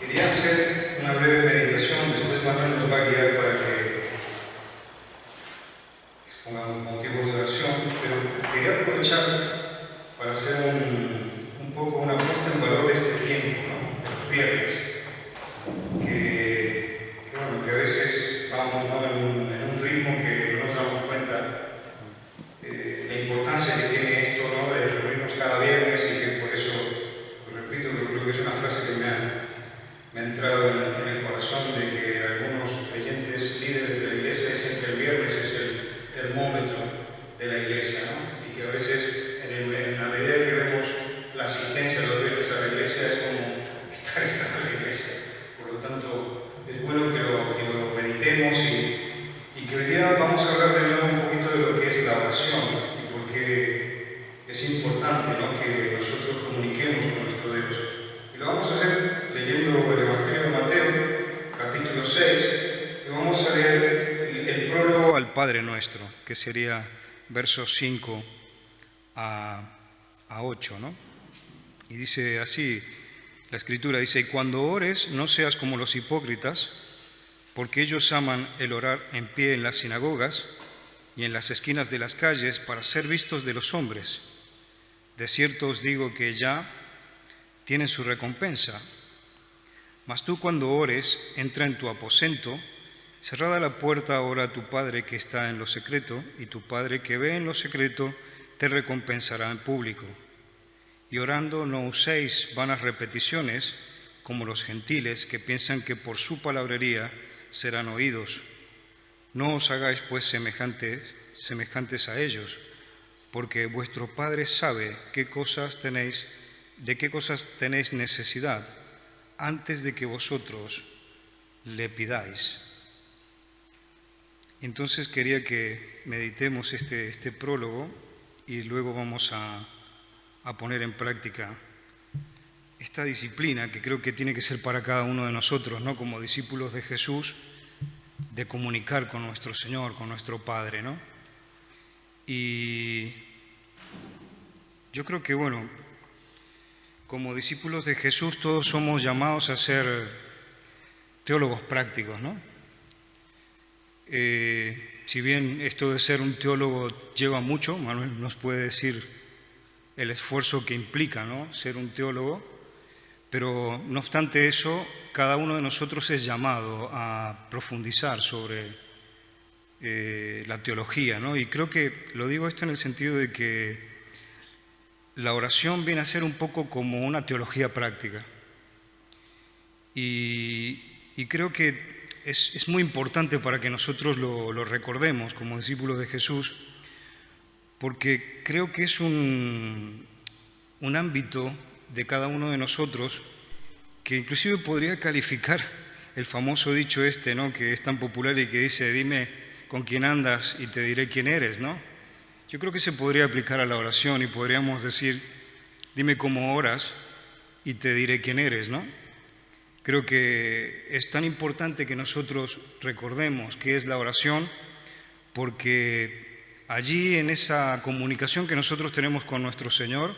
Quería hacer una breve meditación, después Manuel nos va a guiar para que expongamos motivos de oración, pero quería aprovechar para hacer un poco una puesta en valor de este tiempo, ¿no? De los viernes, que a veces vamos, ¿no? en un ritmo que no nos damos cuenta la importancia que tiene esto, ¿no? De reunirnos cada viernes, y que por eso, lo repito, que creo que es una frase que me ha entrado en el corazón, de que algunos creyentes líderes de la iglesia dicen que el viernes es el termómetro de la iglesia, ¿no? Y que a veces, en la medida que vemos la asistencia de los viernes a la iglesia, es como estar en la iglesia. Por lo tanto, es bueno que lo meditemos, y que hoy día vamos a hablar de nuevo un poquito de lo que es la oración, y por qué es importante, ¿no? Que nosotros comuniquemos con nuestro Dios. Y lo vamos a hacer leyendo el Evangelio de Mateo, capítulo 6, y vamos a leer el prólogo al Padre Nuestro, que sería versos 5 a 8, ¿no? Y dice así, la Escritura dice: y cuando ores, no seas como los hipócritas, porque ellos aman el orar en pie en las sinagogas y en las esquinas de las calles para ser vistos de los hombres. De cierto os digo que ya tienen su recompensa. Mas tú, cuando ores, entra en tu aposento, cerrada la puerta, ora a tu Padre que está en lo secreto, y tu Padre que ve en lo secreto te recompensará en público. Y orando, no uséis vanas repeticiones como los gentiles, que piensan que por su palabrería serán oídos. No os hagáis pues semejantes a ellos, porque vuestro Padre sabe de qué cosas tenéis necesidad antes de que vosotros le pidáis. Entonces quería que meditemos este prólogo, y luego vamos a poner en práctica esta disciplina que creo que tiene que ser para cada uno de nosotros, ¿no? Como discípulos de Jesús, de comunicar con nuestro Señor, con nuestro Padre, ¿no? Y yo creo que, bueno, como discípulos de Jesús todos somos llamados a ser teólogos prácticos, ¿no? Si bien esto de ser un teólogo lleva mucho, Manuel nos puede decir el esfuerzo que implica, ¿no? Ser un teólogo, pero no obstante eso, cada uno de nosotros es llamado a profundizar sobre la teología, ¿no? Y creo que lo digo esto en el sentido de que la oración viene a ser un poco como una teología práctica. Y creo que es muy importante para que nosotros lo recordemos como discípulos de Jesús, porque creo que es un ámbito de cada uno de nosotros que inclusive podría calificar el famoso dicho ¿no? Que es tan popular y que dice: dime con quién andas y te diré quién eres, ¿no? Yo creo que se podría aplicar a la oración, y podríamos decir: dime cómo oras y te diré quién eres, ¿no? Creo que es tan importante que nosotros recordemos qué es la oración, porque allí, en esa comunicación que nosotros tenemos con nuestro Señor,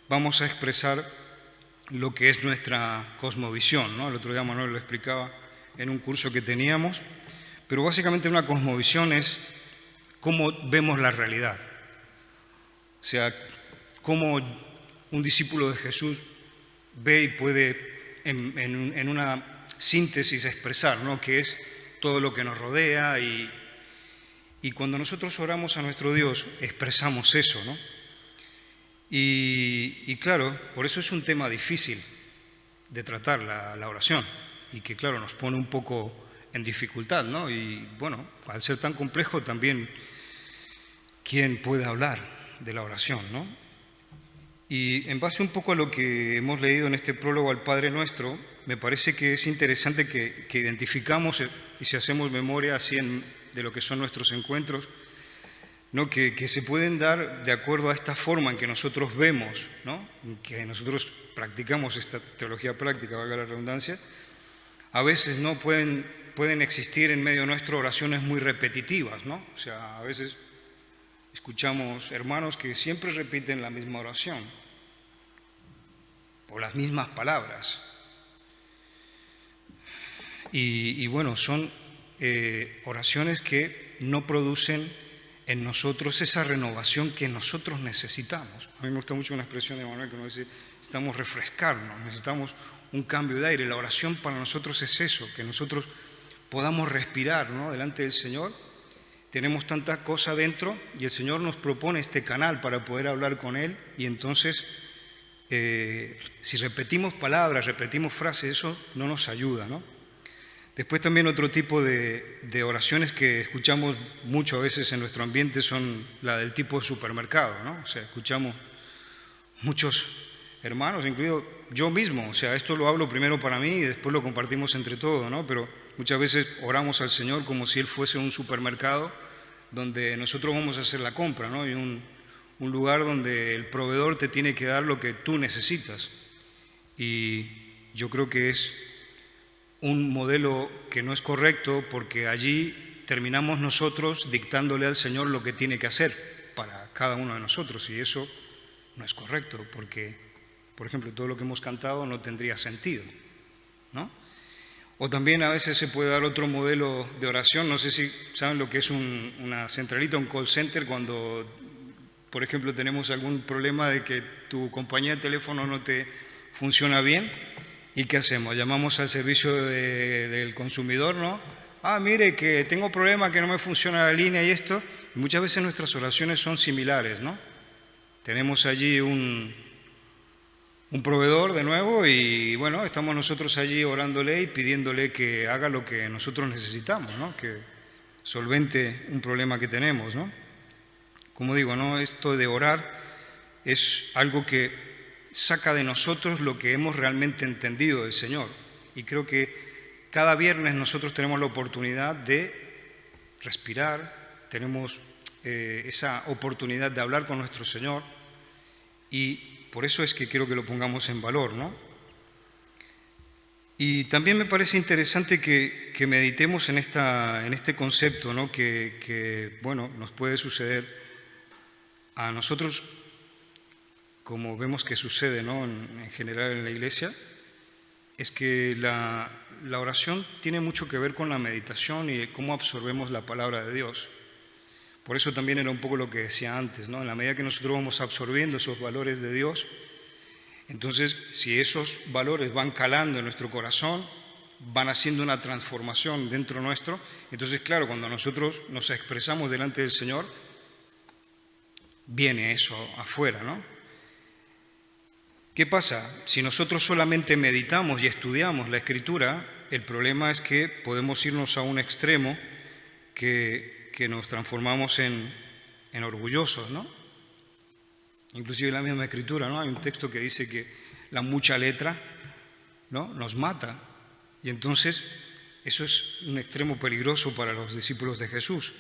vamos a expresar lo que es nuestra cosmovisión, ¿no? El otro día Manuel lo explicaba en un curso que teníamos, pero básicamente una cosmovisión es cómo vemos la realidad. O sea, cómo un discípulo de Jesús ve y puede en una síntesis expresar, ¿no? Qué es todo lo que nos rodea, y cuando nosotros oramos a nuestro Dios expresamos eso, ¿no? Y claro, por eso es un tema difícil de tratar la oración, y que claro nos pone un poco en dificultad, ¿no? Y bueno, al ser tan complejo también, ¿quién puede hablar de la oración, no? Y en base un poco a lo que hemos leído en este prólogo al Padre Nuestro, me parece que es interesante que identificamos, y si hacemos memoria así de lo que son nuestros encuentros, ¿no? Que se pueden dar de acuerdo a esta forma en que nosotros vemos, ¿no? En que nosotros practicamos esta teología práctica, valga la redundancia. A veces no pueden existir en medio nuestro oraciones muy repetitivas, ¿no? O sea, a veces escuchamos hermanos que siempre repiten la misma oración o las mismas palabras. Y bueno, son oraciones que no producen en nosotros esa renovación que nosotros necesitamos. A mí me gusta mucho una expresión de Manuel que nos dice, necesitamos refrescarnos, necesitamos un cambio de aire. La oración para nosotros es eso, que nosotros podamos respirar, ¿no?, delante del Señor. Tenemos tanta cosa dentro y el Señor nos propone este canal para poder hablar con Él, y entonces si repetimos palabras, repetimos frases, eso no nos ayuda, ¿no? Después también otro tipo de oraciones que escuchamos mucho a veces en nuestro ambiente son la del tipo de supermercado, ¿no? O sea, escuchamos muchos hermanos, incluido yo mismo, o sea, esto lo hablo primero para mí y después lo compartimos entre todos, ¿no? Pero muchas veces oramos al Señor como si Él fuese un supermercado donde nosotros vamos a hacer la compra, ¿no? Y un lugar donde el proveedor te tiene que dar lo que tú necesitas. Y yo creo que es un modelo que no es correcto, porque allí terminamos nosotros dictándole al Señor lo que tiene que hacer para cada uno de nosotros, y eso no es correcto, porque, por ejemplo, todo lo que hemos cantado no tendría sentido, ¿no? O también a veces se puede dar otro modelo de oración. No sé si saben lo que es una centralita, un call center, cuando, por ejemplo, tenemos algún problema de que tu compañía de teléfono no te funciona bien. ¿Y qué hacemos? Llamamos al servicio del consumidor, ¿no? Ah, mire, que tengo problema, que no me funciona la línea y esto. Y muchas veces nuestras oraciones son similares, ¿no? Tenemos allí un proveedor de nuevo y bueno, estamos nosotros allí orándole y pidiéndole que haga lo que nosotros necesitamos, ¿no? Que solvente un problema que tenemos, ¿no? Como digo, ¿no? Esto de orar es algo que saca de nosotros lo que hemos realmente entendido del Señor. Y creo que cada viernes nosotros tenemos la oportunidad de respirar, tenemos esa oportunidad de hablar con nuestro Señor, y por eso es que quiero que lo pongamos en valor, ¿no? Y también me parece interesante que meditemos en este concepto, ¿no? Que, bueno, nos puede suceder a nosotros, como vemos que sucede, ¿no?, en general en la Iglesia, es que la oración tiene mucho que ver con la meditación y cómo absorbemos la palabra de Dios. Por eso también era un poco lo que decía antes, ¿no? En la medida que nosotros vamos absorbiendo esos valores de Dios, entonces si esos valores van calando en nuestro corazón, van haciendo una transformación dentro nuestro, entonces claro, cuando nosotros nos expresamos delante del Señor, viene eso afuera, ¿no? ¿Qué pasa? Si nosotros solamente meditamos y estudiamos la Escritura, el problema es que podemos irnos a un extremo que nos transformamos en orgullosos, ¿no? Inclusive en la misma Escritura, ¿no? Hay un texto que dice que la mucha letra, ¿no?, nos mata. Y entonces eso es un extremo peligroso para los discípulos de Jesús.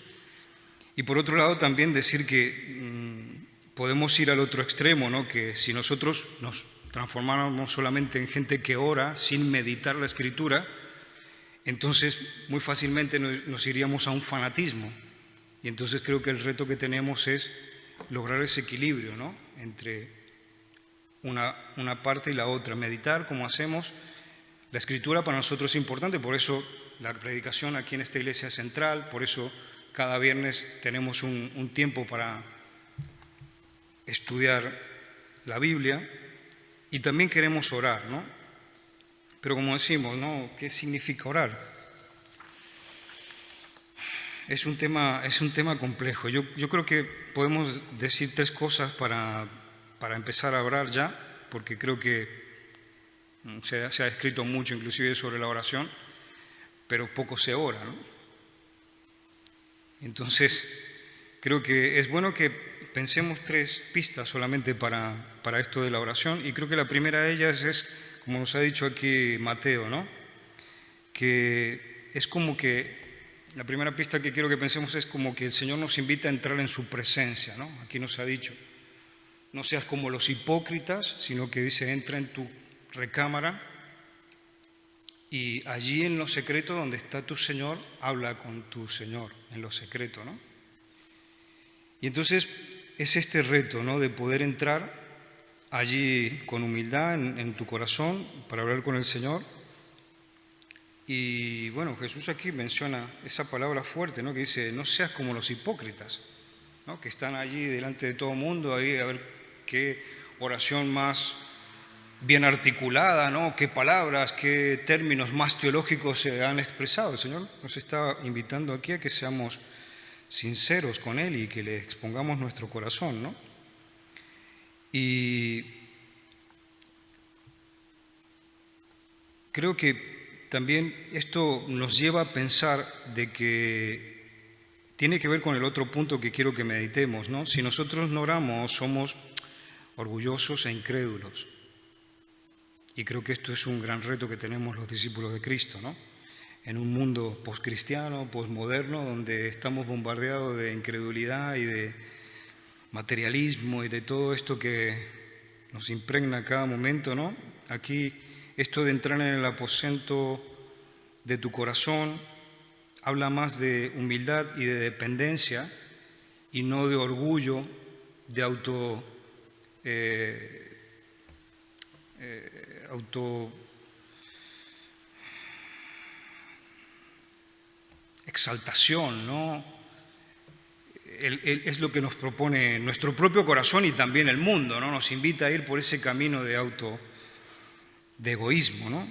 Y por otro lado también decir que podemos ir al otro extremo, ¿no?, que si nosotros nos transformáramos solamente en gente que ora sin meditar la Escritura, entonces muy fácilmente nos iríamos a un fanatismo. Y entonces creo que el reto que tenemos es lograr ese equilibrio, ¿no?, entre una parte y la otra. Meditar, como hacemos. La Escritura para nosotros es importante, por eso la predicación aquí en esta iglesia es central, por eso cada viernes tenemos un tiempo para estudiar la Biblia, y también queremos orar, ¿no? Pero como decimos, ¿no?, ¿qué significa orar? Es un tema complejo. Yo creo que podemos decir tres cosas para empezar a orar ya, porque creo que se ha escrito mucho inclusive sobre la oración, pero poco se ora, ¿no? Entonces, creo que es bueno que pensemos tres pistas solamente para esto de la oración, y creo que la primera de ellas es, como nos ha dicho aquí Mateo, ¿no?, que es como que la primera pista que quiero que pensemos es como que el Señor nos invita a entrar en su presencia, ¿no? Aquí nos ha dicho, no seas como los hipócritas, sino que dice, entra en tu recámara y allí en lo secreto donde está tu Señor, habla con tu Señor en lo secreto, ¿no? Y entonces es este reto, ¿no?, de poder entrar allí con humildad en tu corazón para hablar con el Señor. Y bueno, Jesús aquí menciona esa palabra fuerte, ¿no? Que dice, no seas como los hipócritas, ¿no? Que están allí delante de todo el mundo, ahí a ver qué oración más bien articulada, ¿no? Qué palabras, qué términos más teológicos se han expresado. El Señor nos está invitando aquí a que seamos sinceros con Él y que le expongamos nuestro corazón, ¿no? Y creo que también esto nos lleva a pensar de que tiene que ver con el otro punto que quiero que meditemos, ¿no? Si nosotros no oramos, somos orgullosos e incrédulos. Y creo que esto es un gran reto que tenemos los discípulos de Cristo, ¿no? En un mundo poscristiano, posmoderno, donde estamos bombardeados de incredulidad y de materialismo y de todo esto que nos impregna a cada momento, ¿no? Aquí esto de entrar en el aposento de tu corazón habla más de humildad y de dependencia y no de orgullo, de auto exaltación, ¿no? Es lo que nos propone nuestro propio corazón y también el mundo, ¿no? Nos invita a ir por ese camino de egoísmo, ¿no?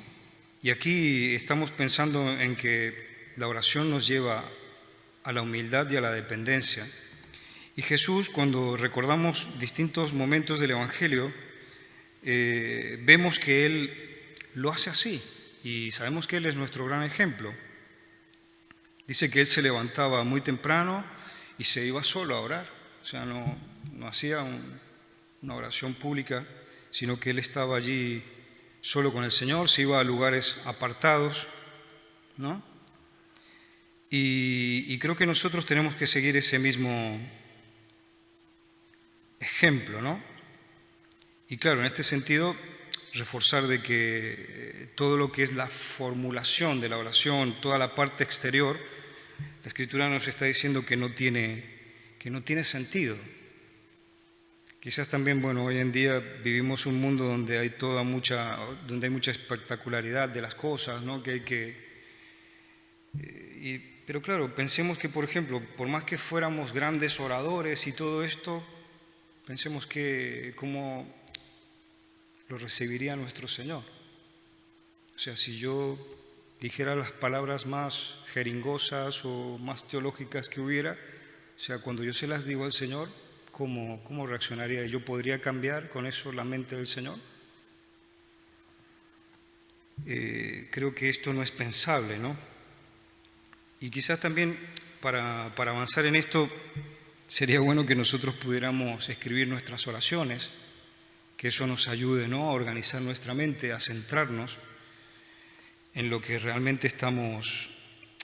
Y aquí estamos pensando en que la oración nos lleva a la humildad y a la dependencia. Y Jesús, cuando recordamos distintos momentos del Evangelio, vemos que Él lo hace así y sabemos que Él es nuestro gran ejemplo. Dice que Él se levantaba muy temprano y se iba solo a orar, o sea, no hacía una oración pública, sino que Él estaba allí solo con el Señor, se iba a lugares apartados, ¿no? Y creo que nosotros tenemos que seguir ese mismo ejemplo, ¿no? Y claro, en este sentido, reforzar de que todo lo que es la formulación de la oración, toda la parte exterior, la Escritura nos está diciendo que no tiene sentido. Quizás también, bueno, hoy en día vivimos un mundo donde hay donde hay mucha espectacularidad de las cosas, ¿no? Pero claro, pensemos que, por ejemplo, por más que fuéramos grandes oradores y todo esto, pensemos que cómo lo recibiría nuestro Señor. O sea, si yo dijera las palabras más jeringosas o más teológicas que hubiera, o sea, cuando yo se las digo al Señor, ¿cómo reaccionaría? ¿Yo podría cambiar con eso la mente del Señor? Creo que esto no es pensable, ¿no? Y quizás también para avanzar en esto sería bueno que nosotros pudiéramos escribir nuestras oraciones, que eso nos ayude, ¿no?, a organizar nuestra mente, a centrarnos en lo que realmente estamos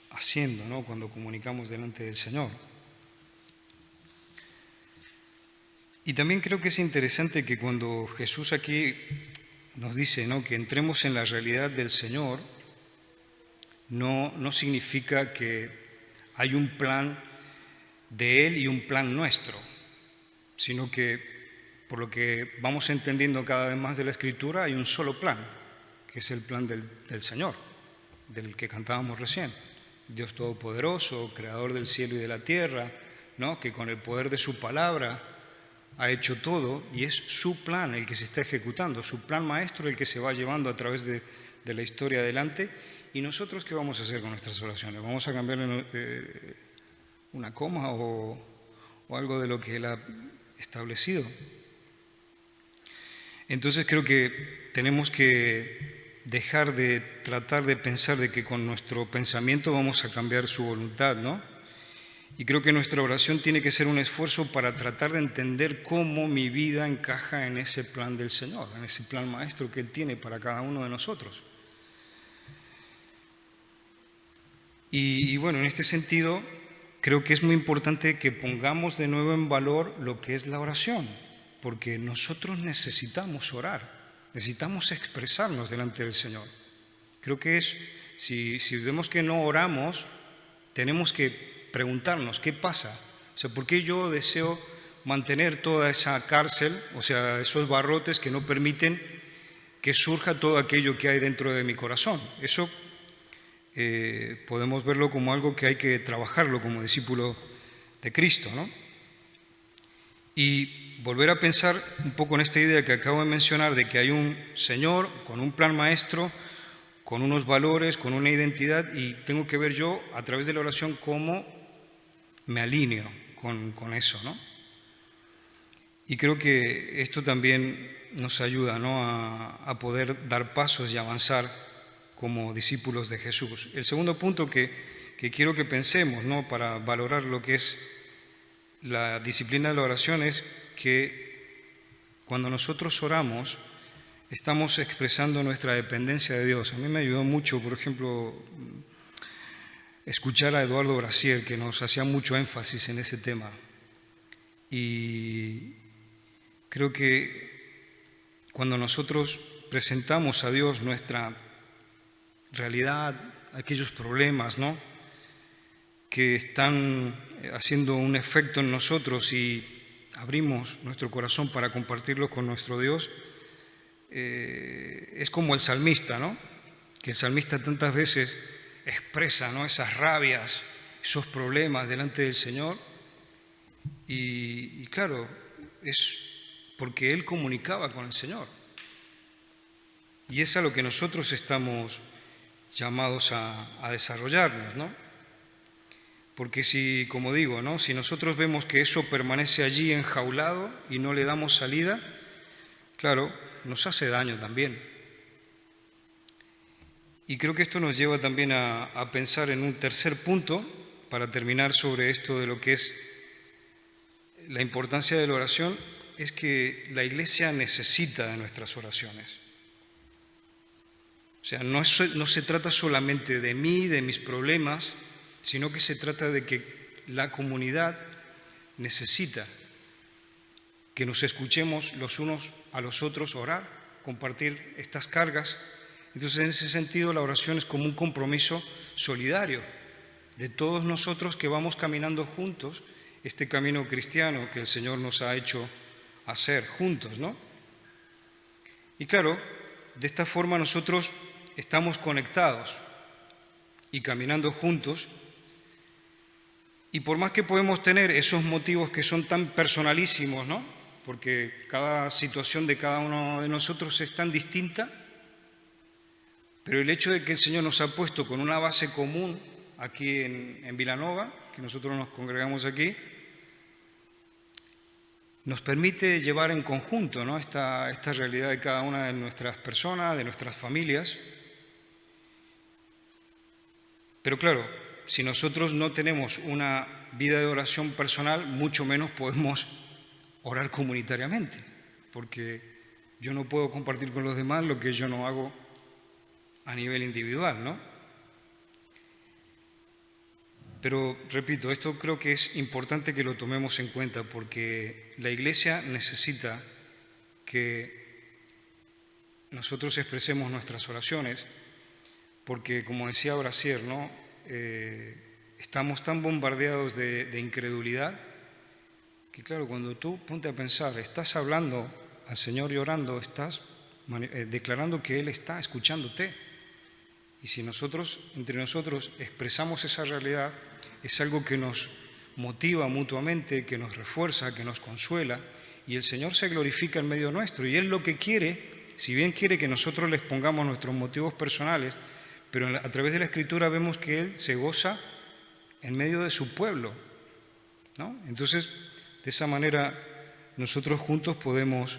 haciendo, ¿no?, cuando comunicamos delante del Señor. Y también creo que es interesante que cuando Jesús aquí nos dice, ¿no?, que entremos en la realidad del Señor, no significa que hay un plan de Él y un plan nuestro, sino que por lo que vamos entendiendo cada vez más de la Escritura, hay un solo plan, que es el plan del Señor, del que cantábamos recién. Dios Todopoderoso, Creador del cielo y de la tierra, ¿no?, que con el poder de su palabra ha hecho todo y es su plan el que se está ejecutando, su plan maestro el que se va llevando a través de la historia adelante. ¿Y nosotros qué vamos a hacer con nuestras oraciones? ¿Vamos a cambiarle una coma o algo de lo que Él ha establecido? Entonces creo que tenemos que dejar de tratar de pensar de que con nuestro pensamiento vamos a cambiar su voluntad, ¿no? Y creo que nuestra oración tiene que ser un esfuerzo para tratar de entender cómo mi vida encaja en ese plan del Señor, en ese plan maestro que Él tiene para cada uno de nosotros. Y bueno, en este sentido, creo que es muy importante que pongamos de nuevo en valor lo que es la oración, porque nosotros necesitamos orar, necesitamos expresarnos delante del Señor. Creo que si vemos que no oramos, tenemos que preguntarnos, ¿qué pasa? O sea, ¿por qué yo deseo mantener toda esa cárcel, o sea, esos barrotes que no permiten que surja todo aquello que hay dentro de mi corazón? Eso podemos verlo como algo que hay que trabajarlo como discípulo de Cristo, ¿no? Y volver a pensar un poco en esta idea que acabo de mencionar de que hay un Señor con un plan maestro, con unos valores, con una identidad, y tengo que ver yo a través de la oración cómo me alineo con eso, ¿no? Y creo que esto también nos ayuda, ¿no?, a poder dar pasos y avanzar como discípulos de Jesús. El segundo punto que quiero que pensemos, ¿no?, para valorar lo que es la disciplina de la oración es que cuando nosotros oramos estamos expresando nuestra dependencia de Dios. A mí me ayudó mucho, por ejemplo, escuchar a Eduardo Brasier, que nos hacía mucho énfasis en ese tema. Y creo que cuando nosotros presentamos a Dios nuestra realidad, aquellos problemas, ¿no?, que están haciendo un efecto en nosotros y abrimos nuestro corazón para compartirlo con nuestro Dios, es como el salmista, ¿no?, que el salmista tantas veces expresa, ¿no?, esas rabias, esos problemas delante del Señor y claro, es porque él comunicaba con el Señor. Y es a lo que nosotros estamos llamados a desarrollarnos, ¿no? Porque si, como digo, ¿no?, si nosotros vemos que eso permanece allí enjaulado y no le damos salida, claro, nos hace daño también. Y creo que esto nos lleva también a pensar en un tercer punto, para terminar sobre esto de lo que es la importancia de la oración, es que la Iglesia necesita de nuestras oraciones. O sea, no se trata solamente de mí, de mis problemas, sino que se trata de que la comunidad necesita que nos escuchemos los unos a los otros orar, compartir estas cargas. Entonces, en ese sentido, la oración es como un compromiso solidario de todos nosotros que vamos caminando juntos este camino cristiano que el Señor nos ha hecho hacer juntos, ¿no? Y claro, de esta forma nosotros estamos conectados y caminando juntos, y por más que podemos tener esos motivos que son tan personalísimos, ¿no?, porque cada situación de cada uno de nosotros es tan distinta, pero el hecho de que el Señor nos ha puesto con una base común aquí en Vilanova, que nosotros nos congregamos aquí, nos permite llevar en conjunto, ¿no?, esta realidad de cada una de nuestras personas, de nuestras familias. Pero claro, si nosotros no tenemos una vida de oración personal, mucho menos podemos orar comunitariamente, porque yo no puedo compartir con los demás lo que yo no hago a nivel individual, ¿no? Pero, repito, esto creo que es importante que lo tomemos en cuenta, porque la Iglesia necesita que nosotros expresemos nuestras oraciones, porque, como decía Brasier, ¿no?, estamos tan bombardeados de incredulidad que, claro, cuando tú ponte a pensar, estás hablando al Señor y orando, estás declarando que Él está escuchándote. Y si nosotros, entre nosotros, expresamos esa realidad, es algo que nos motiva mutuamente, que nos refuerza, que nos consuela, y el Señor se glorifica en medio nuestro. Y Él lo que quiere, si bien quiere que nosotros les pongamos nuestros motivos personales, pero a través de la Escritura vemos que Él se goza en medio de su pueblo, ¿no? Entonces, de esa manera, nosotros juntos podemos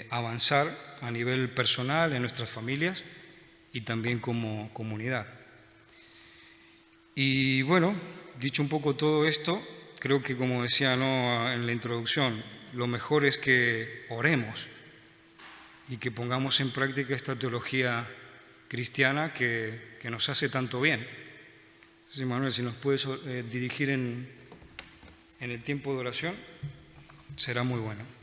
avanzar a nivel personal, en nuestras familias y también como comunidad. Y bueno, dicho un poco todo esto, creo que, como decía, ¿no?, en la introducción, lo mejor es que oremos y que pongamos en práctica esta teología cristiana que nos hace tanto bien. Entonces, Manuel, si nos puedes dirigir en el tiempo de oración, será muy bueno.